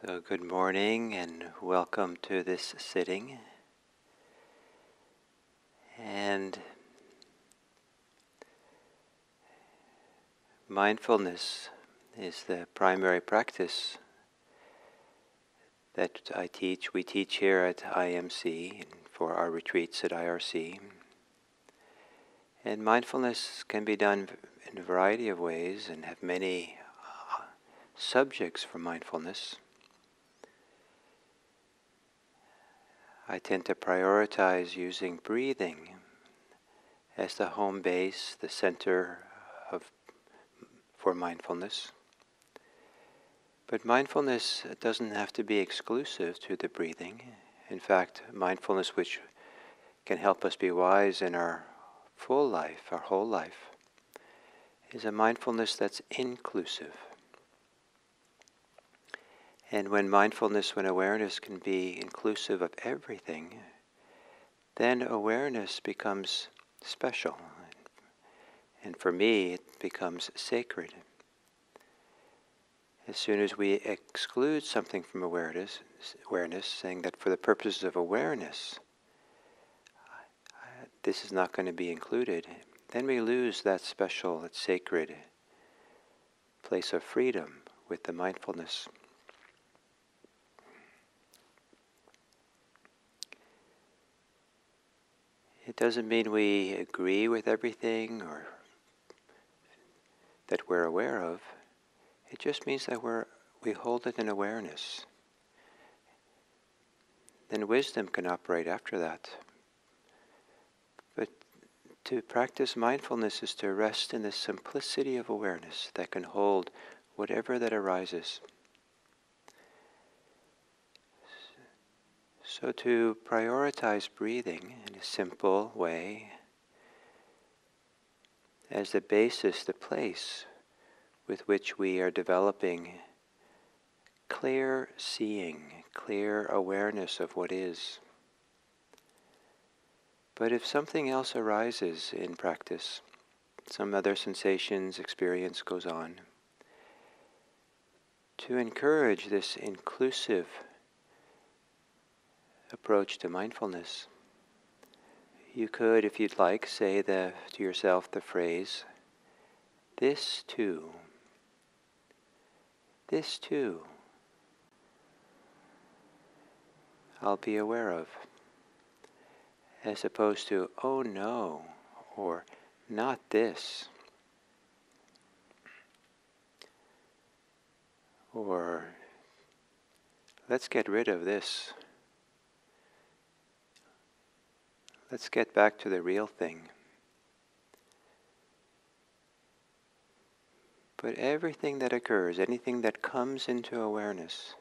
So good morning and welcome to this sitting. And mindfulness is the primary practice that we teach here at IMC and for our retreats at IRC. And mindfulness can be done in a variety of ways and have many subjects for mindfulness. I tend to prioritize using breathing as the home base, the center for mindfulness. But mindfulness doesn't have to be exclusive to the breathing. In fact, mindfulness which can help us be wise in our full life, our whole life, is a mindfulness that's inclusive. And when awareness can be inclusive of everything, then awareness becomes special. And for me, it becomes sacred. As soon as we exclude something from awareness, saying that for the purposes of awareness, this is not going to be included, then we lose that special, that sacred place of freedom with the mindfulness. It doesn't mean we agree with everything or that we're aware of. It just means that we hold it in awareness. Then wisdom can operate after that. But to practice mindfulness is to rest in the simplicity of awareness that can hold whatever that arises. So to prioritize breathing in a simple way as the basis, the place with which we are developing clear seeing, clear awareness of what is. But if something else arises in practice, some other sensations, experience goes on, to encourage this inclusive approach to mindfulness, you could, if you'd like, say to yourself the phrase, this too, I'll be aware of, as opposed to, oh no, or not this, or let's get rid of this. Let's get back to the real thing. But everything that occurs, anything that comes into awareness,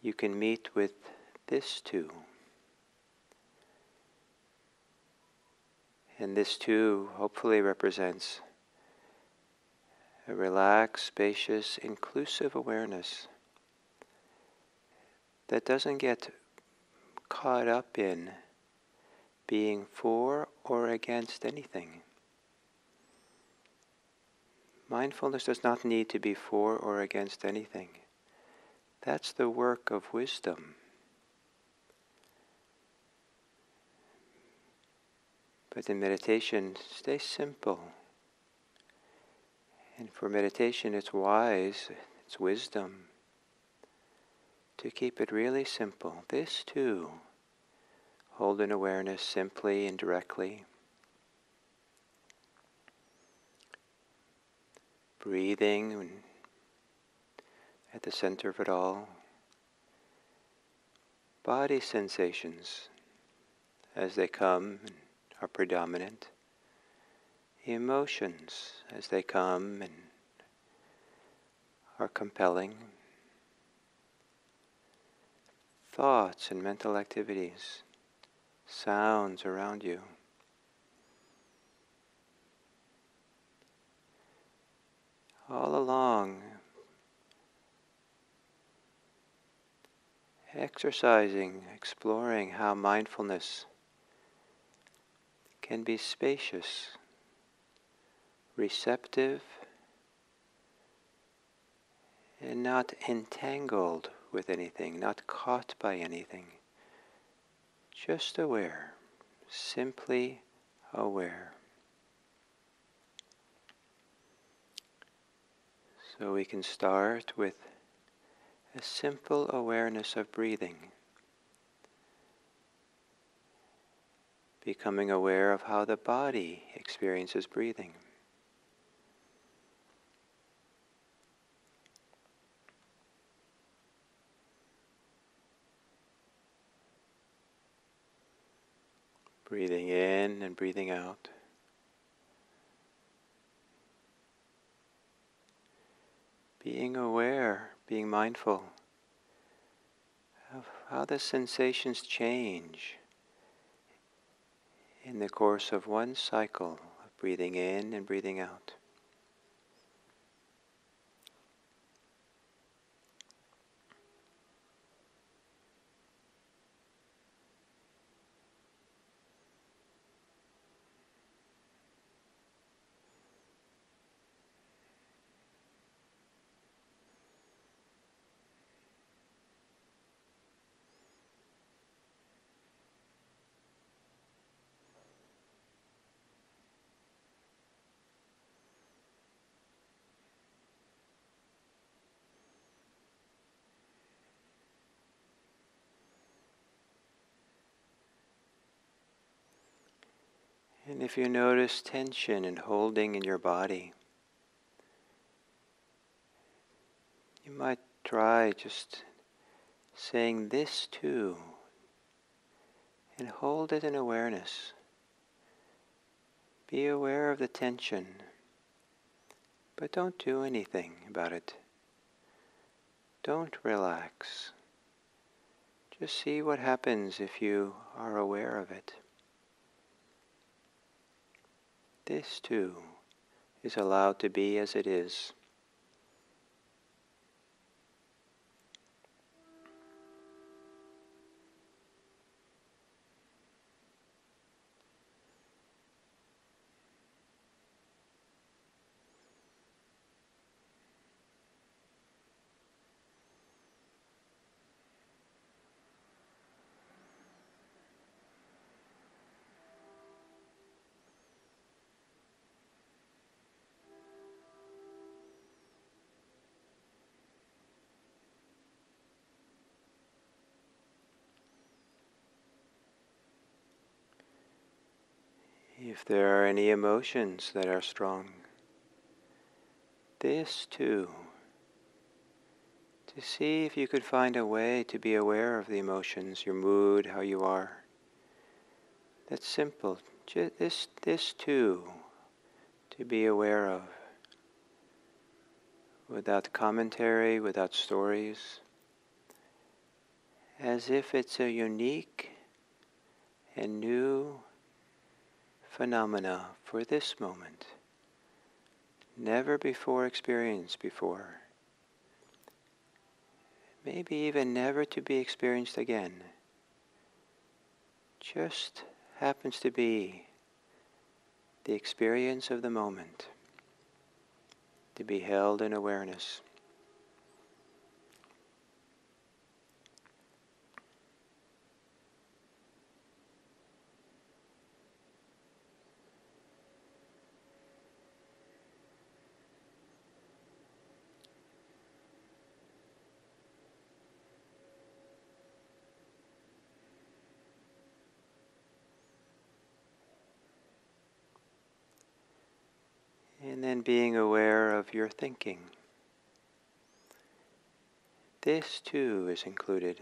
you can meet with this too. And this too hopefully represents a relaxed, spacious, inclusive awareness that doesn't get caught up in being for or against anything. Mindfulness does not need to be for or against anything. That's the work of wisdom. But in meditation, stay simple. And for meditation, it's wise, it's wisdom to keep it really simple. This too, hold an awareness simply and directly. Breathing at the center of it all. Body sensations as they come are predominant. Emotions as they come and are compelling. Thoughts and mental activities, sounds around you. All along, exercising, exploring how mindfulness can be spacious, receptive, and not entangled with anything, not caught by anything. Just aware, simply aware. So we can start with a simple awareness of breathing, becoming aware of how the body experiences breathing. Breathing in and breathing out. Being aware, being mindful of how the sensations change in the course of one cycle of breathing in and breathing out. And if you notice tension and holding in your body, you might try just saying this too, and hold it in awareness. Be aware of the tension, but don't do anything about it. Don't relax. Just see what happens if you are aware of it. This too is allowed to be as it is. If there are any emotions that are strong, this too, to see if you could find a way to be aware of the emotions, your mood, how you are. That's simple. This too, to be aware of, without commentary, without stories, as if it's a unique and new phenomena for this moment, never before experienced before, maybe even never to be experienced again. Just happens to be the experience of the moment, to be held in awareness. And then being aware of your thinking. This too is included.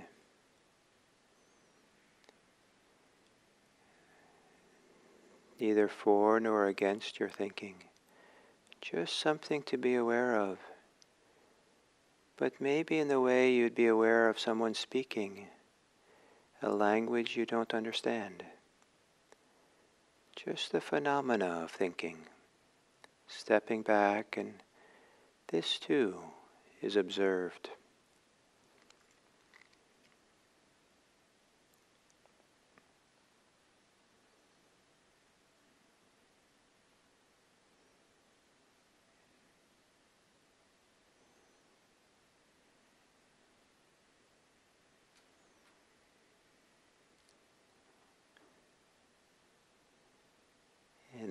Neither for nor against your thinking. Just something to be aware of. But maybe in the way you'd be aware of someone speaking a language you don't understand. Just the phenomena of thinking. Stepping back, and this too is observed.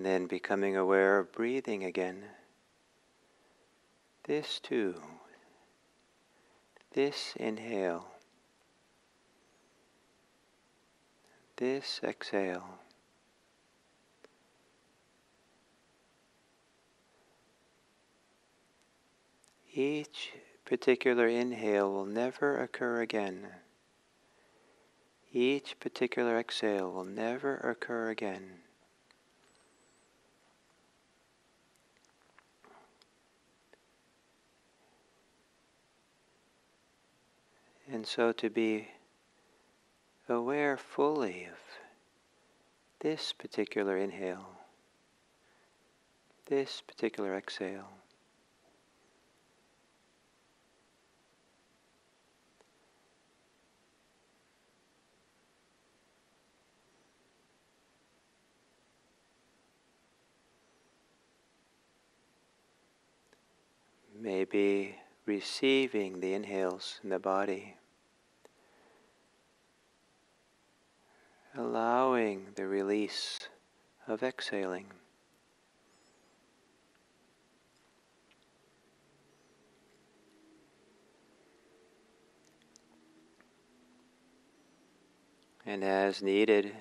then becoming aware of breathing again. This too. This inhale. This exhale. Each particular inhale will never occur again. Each particular exhale will never occur again. And so to be aware fully of this particular inhale, this particular exhale. Maybe receiving the inhales in the body, allowing the release of exhaling. And as needed,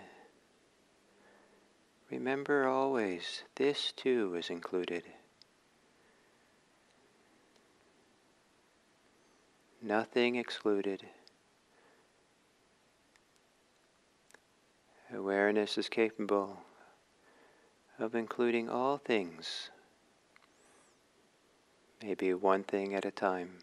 remember always this too is included. Nothing excluded. Awareness is capable of including all things, maybe one thing at a time.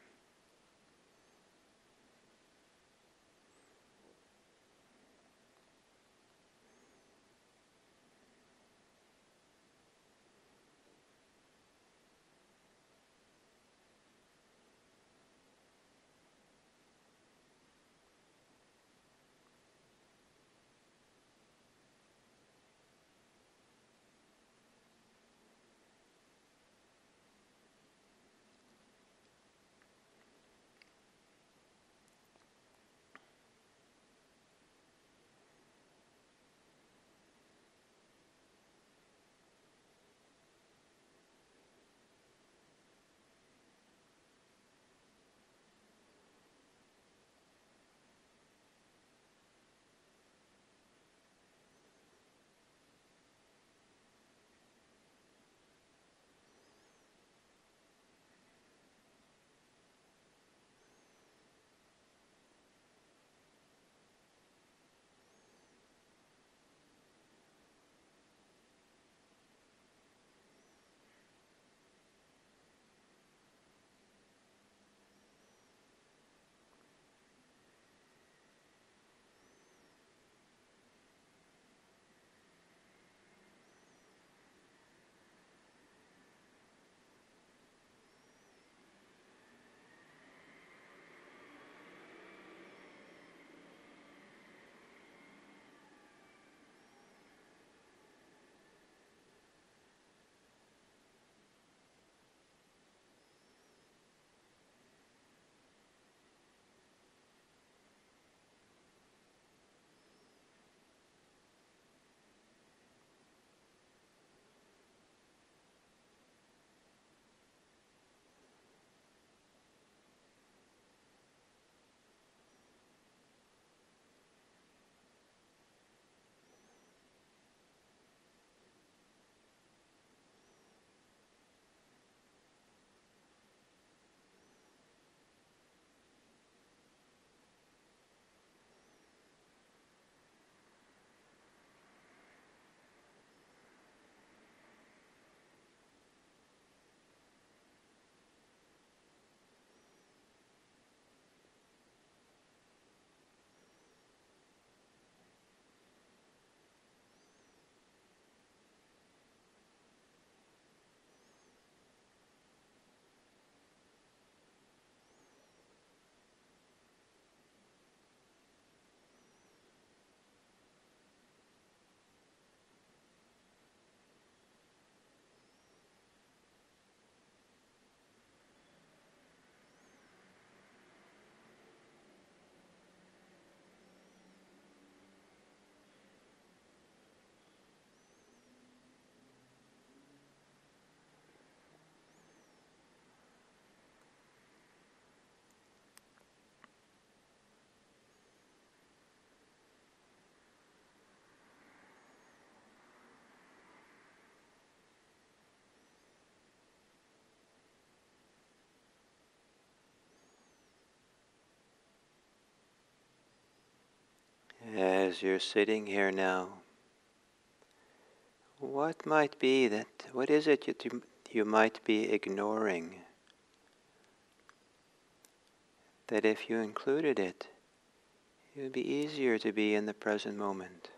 as you're sitting here now, what is it that you might be ignoring, that if you included it, it would be easier to be in the present moment?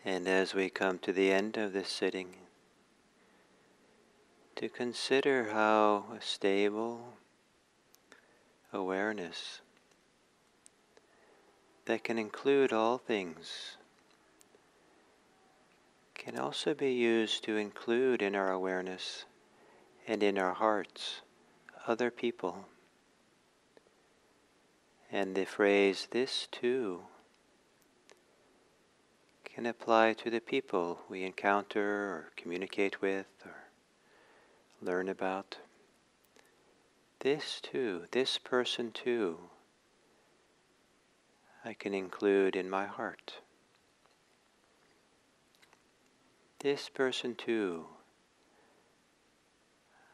And as we come to the end of this sitting, to consider how a stable awareness that can include all things can also be used to include in our awareness and in our hearts other people. And the phrase, "this too," can apply to the people we encounter or communicate with or learn about. This too, this person too, I can include in my heart. This person too,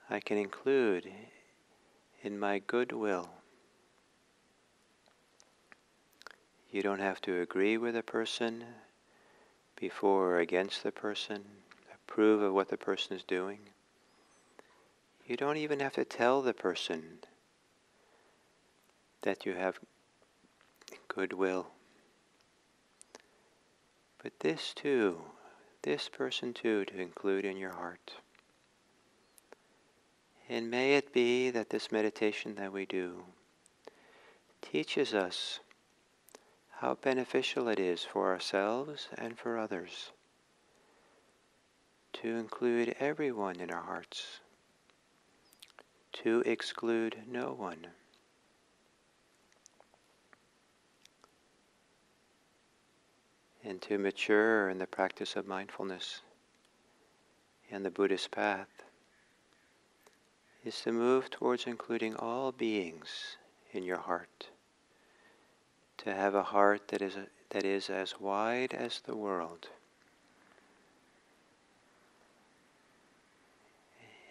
I can include in my goodwill. You don't have to agree with a person, be for or against the person, approve of what the person is doing. You don't even have to tell the person that you have goodwill. But this too, this person too, to include in your heart. And may it be that this meditation that we do teaches us how beneficial it is for ourselves and for others to include everyone in our hearts, to exclude no one. And to mature in the practice of mindfulness and the Buddhist path is to move towards including all beings in your heart, to have a heart that is as wide as the world,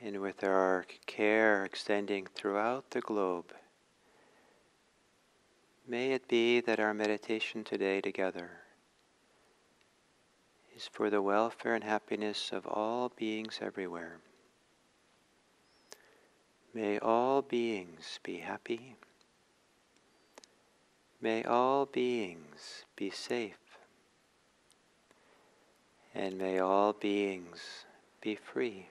and with our care extending throughout the globe. May it be that our meditation today together is for the welfare and happiness of all beings everywhere. May all beings be happy. May all beings be safe. And may all beings be free.